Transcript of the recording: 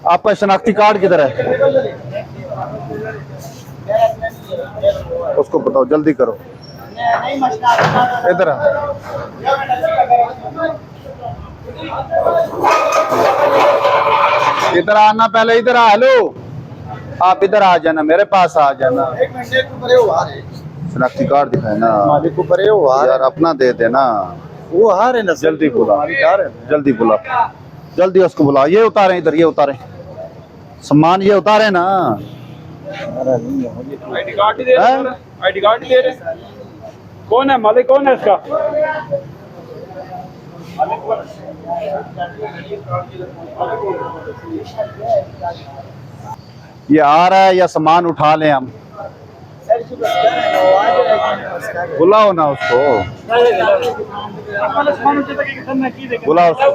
आपका शनाख्ती कार्ड किधर है? उसको बताओ, जल्दी करो। इधर इधर आना, पहले इधर आ। हेलो, आप इधर आ जाना, मेरे पास आ जाना। शनाख्ती कार्ड दिखाए ना मालिक को परे हो यार, अपना दे देना। वो हार है ना, जल्दी बुला, जल्दी बुला, जल्दी उसको बुला। ये उतारे, इधर ये उतारे सामान, ये उतारे ना। आईडी कार्ड ही दे रहे, आईडी कार्ड ही दे रहे। कौन है मालिक, कौन है इसका? ये आ रहा है या सामान उठा लें हम? बुलाओ ना उसको, बुलाओ उसको।